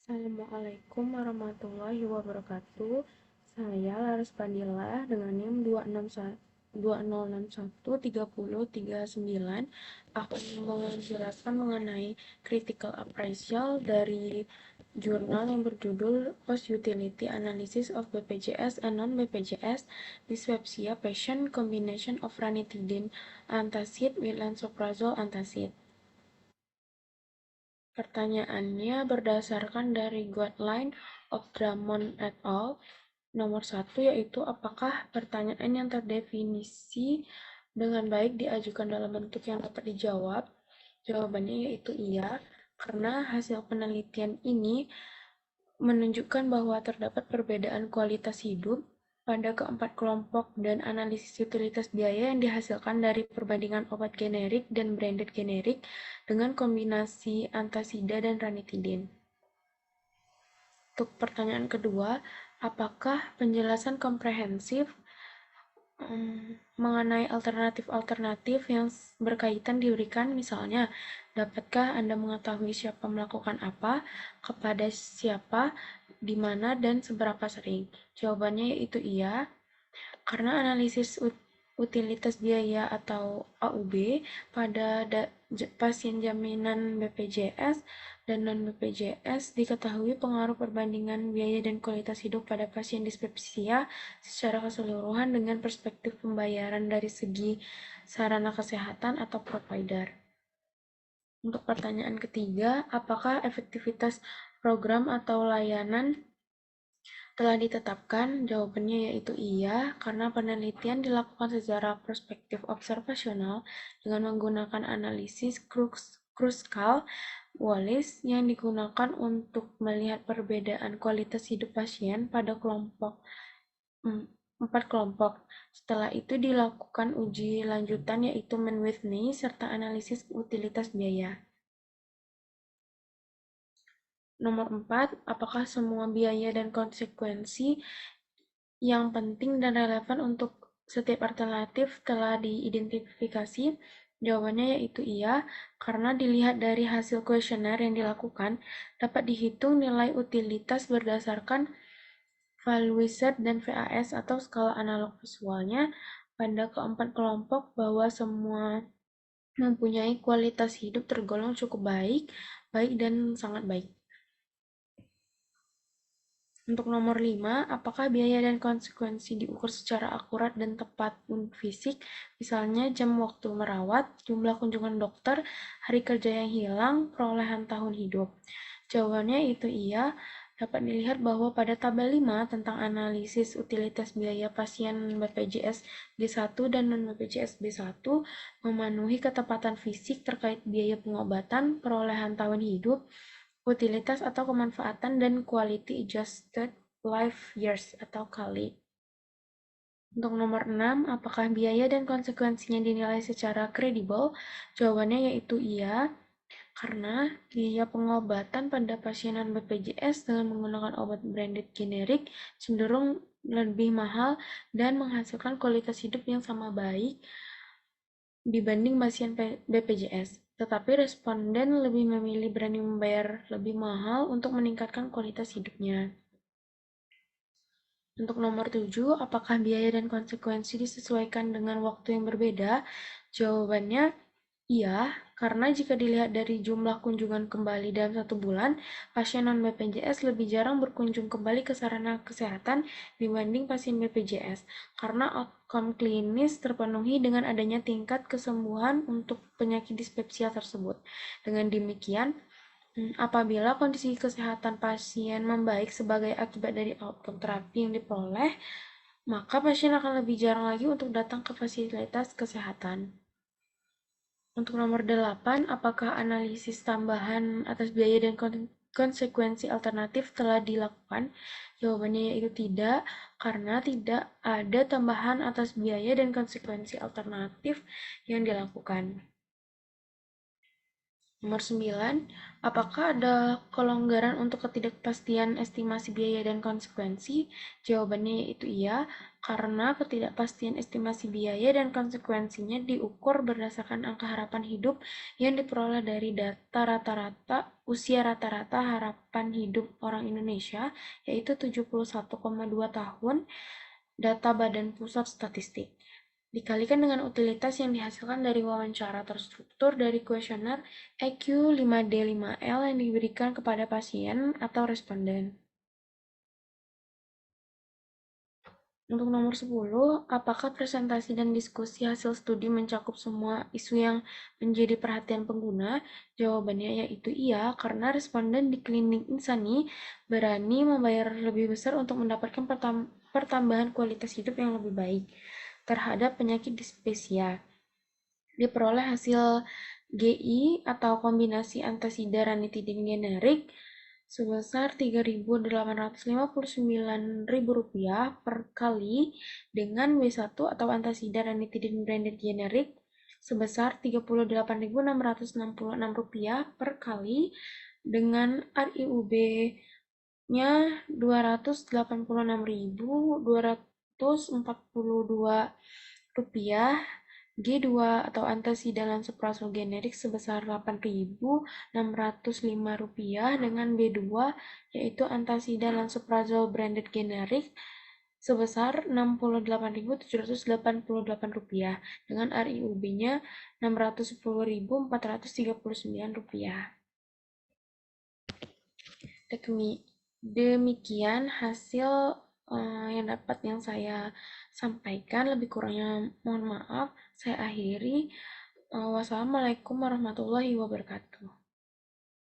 Assalamualaikum warahmatullahi wabarakatuh. Saya Laras Pandila dengan NIM 20613039 akan menjelaskan mengenai critical appraisal dari jurnal yang berjudul Post Utility Analysis of BPJS and Non-BPJS Dyspepsia Patient Combination of Ranitidine Antacid with Lansoprazole Antacid. Pertanyaannya berdasarkan dari guideline of Drummond et al. Nomor 1 yaitu apakah pertanyaan yang terdefinisi dengan baik diajukan dalam bentuk yang dapat dijawab? Jawabannya yaitu iya, karena hasil penelitian ini menunjukkan bahwa terdapat perbedaan kualitas hidup pada keempat kelompok dan analisis utilitas biaya yang dihasilkan dari perbandingan obat generik dan branded generik dengan kombinasi antasida dan ranitidin. Untuk pertanyaan kedua, apakah penjelasan komprehensif mengenai alternatif-alternatif yang berkaitan diberikan, misalnya, dapatkah Anda mengetahui siapa melakukan apa, kepada siapa, di mana, dan seberapa sering? Jawabannya yaitu iya, karena analisis utilitas biaya atau AUB pada pasien jaminan BPJS dan non-BPJS diketahui pengaruh perbandingan biaya dan kualitas hidup pada pasien dispepsia secara keseluruhan dengan perspektif pembayaran dari segi sarana kesehatan atau provider. Untuk pertanyaan ketiga, apakah efektivitas program atau layanan telah ditetapkan? Jawabannya yaitu iya, karena penelitian dilakukan secara perspektif observasional dengan menggunakan analisis Kruskal-Wallis yang digunakan untuk melihat perbedaan kualitas hidup pasien pada empat kelompok. Setelah itu dilakukan uji lanjutan yaitu Mann-Whitney serta analisis utilitas biaya. Nomor 4, apakah semua biaya dan konsekuensi yang penting dan relevan untuk setiap alternatif telah diidentifikasi? Jawabannya yaitu iya, karena dilihat dari hasil kuesioner yang dilakukan, dapat dihitung nilai utilitas berdasarkan ValueWizard dan VAS atau skala analog visualnya pada keempat kelompok bahwa semua mempunyai kualitas hidup tergolong cukup baik, baik dan sangat baik. Untuk nomor 5, apakah biaya dan konsekuensi diukur secara akurat dan tepat fisik, misalnya jam waktu merawat, jumlah kunjungan dokter, hari kerja yang hilang, perolehan tahun hidup? Jawabannya itu iya, dapat dilihat bahwa pada tabel 5 tentang analisis utilitas biaya pasien BPJS D1 dan non-BPJS B1 memenuhi ketepatan fisik terkait biaya pengobatan, perolehan tahun hidup, utilitas atau kemanfaatan, dan quality adjusted life years atau KALI. Untuk nomor 6, apakah biaya dan konsekuensinya dinilai secara kredibel? Jawabannya yaitu iya, karena biaya pengobatan pada pasien BPJS dengan menggunakan obat branded generik cenderung lebih mahal dan menghasilkan kualitas hidup yang sama baik dibanding pasien BPJS. Tetapi responden lebih memilih berani membayar lebih mahal untuk meningkatkan kualitas hidupnya. Untuk nomor 7, apakah biaya dan konsekuensi disesuaikan dengan waktu yang berbeda? Jawabannya iya, karena jika dilihat dari jumlah kunjungan kembali dalam 1 bulan, pasien non-BPJS lebih jarang berkunjung kembali ke sarana kesehatan dibanding pasien BPJS, karena outcome klinis terpenuhi dengan adanya tingkat kesembuhan untuk penyakit dispepsia tersebut. Dengan demikian, apabila kondisi kesehatan pasien membaik sebagai akibat dari outcome terapi yang diperoleh, maka pasien akan lebih jarang lagi untuk datang ke fasilitas kesehatan. Untuk nomor 8, apakah analisis tambahan atas biaya dan konsekuensi alternatif telah dilakukan? Jawabannya yaitu tidak, karena tidak ada tambahan atas biaya dan konsekuensi alternatif yang dilakukan. Nomor 9, apakah ada kelonggaran untuk ketidakpastian estimasi biaya dan konsekuensi? Jawabannya yaitu iya, karena ketidakpastian estimasi biaya dan konsekuensinya diukur berdasarkan angka harapan hidup yang diperoleh dari data rata-rata usia rata-rata harapan hidup orang Indonesia, yaitu 71,2 tahun, data Badan Pusat Statistik, dikalikan dengan utilitas yang dihasilkan dari wawancara terstruktur dari kuesioner EQ 5D5L yang diberikan kepada pasien atau responden. Untuk nomor 10, apakah presentasi dan diskusi hasil studi mencakup semua isu yang menjadi perhatian pengguna? Jawabannya yaitu iya, karena responden di klinik Insani berani membayar lebih besar untuk mendapatkan pertambahan kualitas hidup yang lebih baik terhadap penyakit dispepsia. Diperoleh hasil GI atau kombinasi antasida ranitidin generik sebesar Rp3.859.000 per kali dengan W1 atau antasida ranitidin branded generik sebesar Rp38.666 per kali dengan RIUB-nya Rp286.242, G2 atau antasida lansoprazol generik sebesar Rp8.605 dengan B2 yaitu antasida lansoprazol branded generik sebesar Rp68.788 dengan RIUB-nya Rp610.439. Demikian hasil yang dapat saya sampaikan. Lebih kurangnya mohon maaf. Saya akhiri. Wassalamualaikum warahmatullahi wabarakatuh.